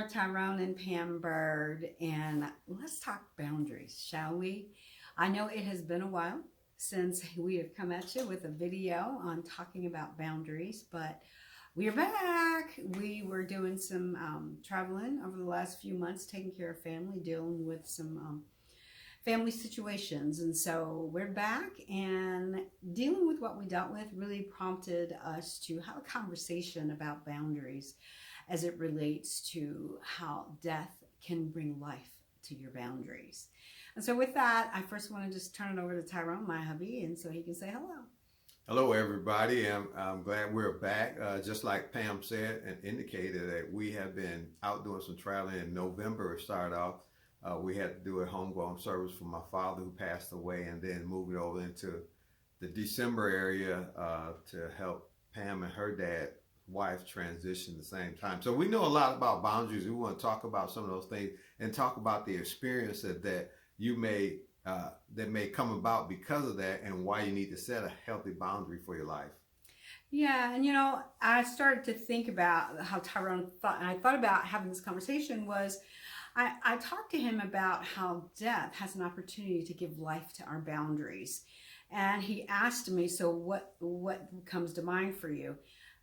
are Tyrone and Pam Bird, and let's talk boundaries, shall we? I know it has been a while since we have come at you with a video on talking about boundaries, but we are back. We were doing some traveling over the last few months, taking care of family, dealing with some family situations. And so we're back, and dealing with what we dealt with really prompted us to have a conversation about boundaries as it relates to how death can bring life to your boundaries. And so with that, I first want to just turn it over to Tyrone, my hubby, and so he can say hello. Hello, everybody. I'm glad we're back. Just like Pam said and indicated that we have been out doing some traveling. In November, it started off. We had to do a homegrown service for my father who passed away, and then move it over into the December area to help Pam and her wife transition at the same time. So we know a lot about boundaries. We want to talk about some of those things and talk about the experience that you may that may come about because of that, and why you need to set a healthy boundary for your life. Yeah, and I started to think about how Tyrone thought, and I thought about having this conversation was, I talked to him about how death has an opportunity to give life to our boundaries. And he asked me, so what comes to mind for you?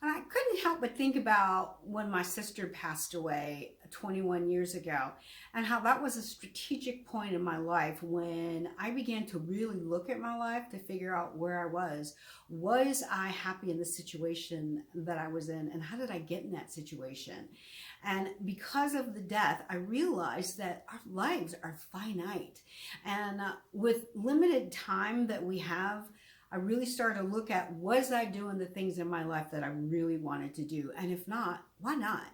And I couldn't help but think about when my sister passed away 21 years ago, and how that was a strategic point in my life when I began to really look at my life to figure out where I was. Was I happy in the situation that I was in, and how did I get in that situation? And because of the death, I realized that our lives are finite. And with limited time that we have, I really started to look at, was I doing the things in my life that I really wanted to do? And if not, why not?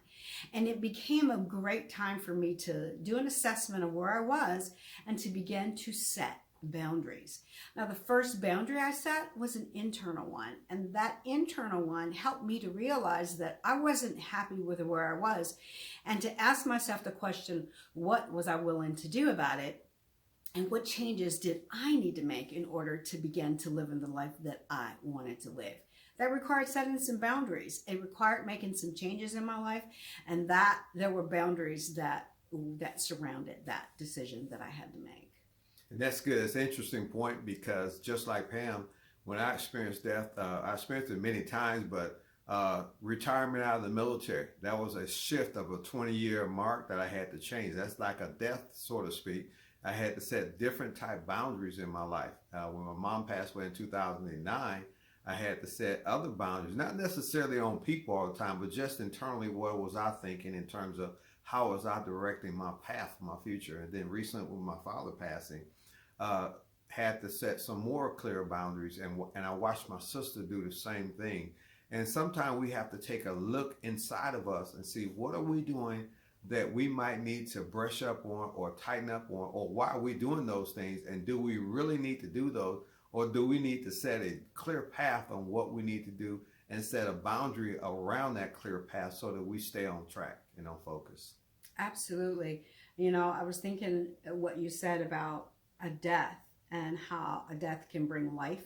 And it became a great time for me to do an assessment of where I was and to begin to set boundaries. Now, the first boundary I set was an internal one. And that internal one helped me to realize that I wasn't happy with where I was, and to ask myself the question, what was I willing to do about it? And what changes did I need to make in order to begin to live in the life that I wanted to live? That required setting some boundaries. It required making some changes in my life, and that there were boundaries that surrounded that decision that I had to make. And that's good. It's an interesting point, because just like Pam, when I experienced death, I experienced it many times, but retirement out of the military, that was a shift of a 20-year mark that I had to change. That's like a death, so to speak. I had to set different type boundaries in my life. When my mom passed away in 2009, I had to set other boundaries, not necessarily on people all the time, but just internally, what was I thinking in terms of how was I directing my path for my future? And then recently, with my father passing, had to set some more clear boundaries, and I watched my sister do the same thing. And sometimes we have to take a look inside of us and see, what are we doing that we might need to brush up on or tighten up on, or why are we doing those things, and do we really need to do those, or do we need to set a clear path on what we need to do and set a boundary around that clear path so that we stay on track and on focus? Absolutely. I was thinking what you said about a death and how a death can bring life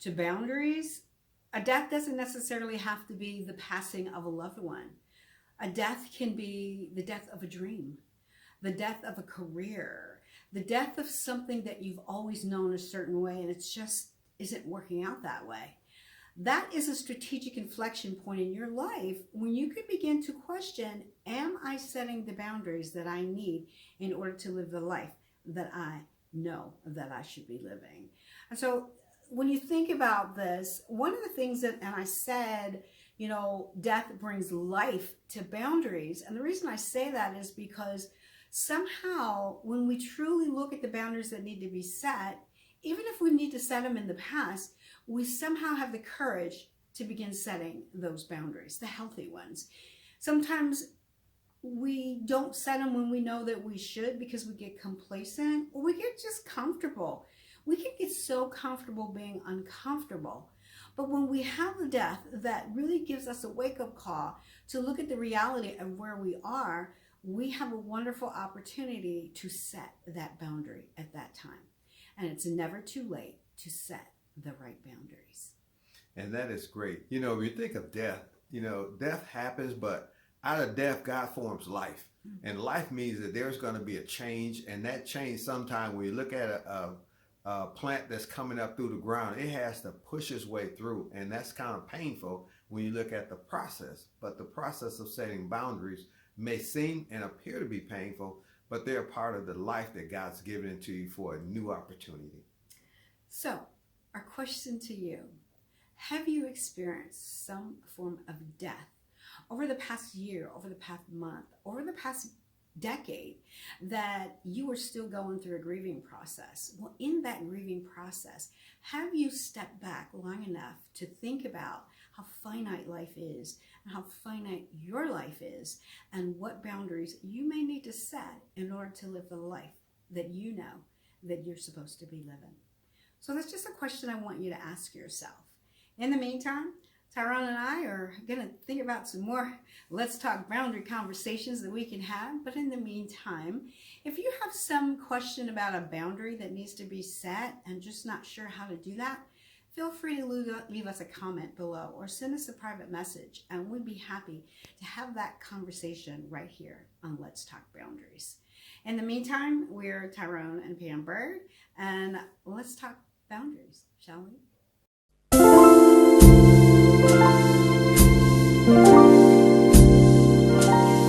to boundaries. A death doesn't necessarily have to be the passing of a loved one. A death can be the death of a dream, the death of a career, the death of something that you've always known a certain way, and it's just isn't working out that way. That is a strategic inflection point in your life when you could begin to question, am I setting the boundaries that I need in order to live the life that I know that I should be living? And so when you think about this, one of the things that, and I said, death brings life to boundaries. And the reason I say that is because somehow when we truly look at the boundaries that need to be set, even if we need to set them in the past, we somehow have the courage to begin setting those boundaries, the healthy ones. Sometimes we don't set them when we know that we should, because we get complacent, or we get just comfortable. We can get so comfortable being uncomfortable. But when we have the death, that really gives us a wake-up call to look at the reality of where we are. We have a wonderful opportunity to set that boundary at that time. And it's never too late to set the right boundaries. And that is great. If you think of death, death happens, but Out of death, God forms life. And life means that there's going to be a change. And that change, sometime when you look at a plant that's coming up through the ground, it has to push its way through. And that's kind of painful when you look at the process. But the process of setting boundaries may seem and appear to be painful, but they're part of the life that God's given into you for a new opportunity. So, our question to you, have you experienced some form of death over the past year, over the past month, over the past decade, that you are still going through a grieving process? Well, in that grieving process, have you stepped back long enough to think about how finite life is and how finite your life is and what boundaries you may need to set in order to live the life that you know that you're supposed to be living? So that's just a question I want you to ask yourself. In the meantime, Tyrone and I are going to think about some more Let's Talk Boundary conversations that we can have. But in the meantime, if you have some question about a boundary that needs to be set and just not sure how to do that, feel free to leave us a comment below or send us a private message, and we'd be happy to have that conversation right here on Let's Talk Boundaries. In the meantime, we're Tyrone and Pam Bird, and let's talk boundaries, shall we?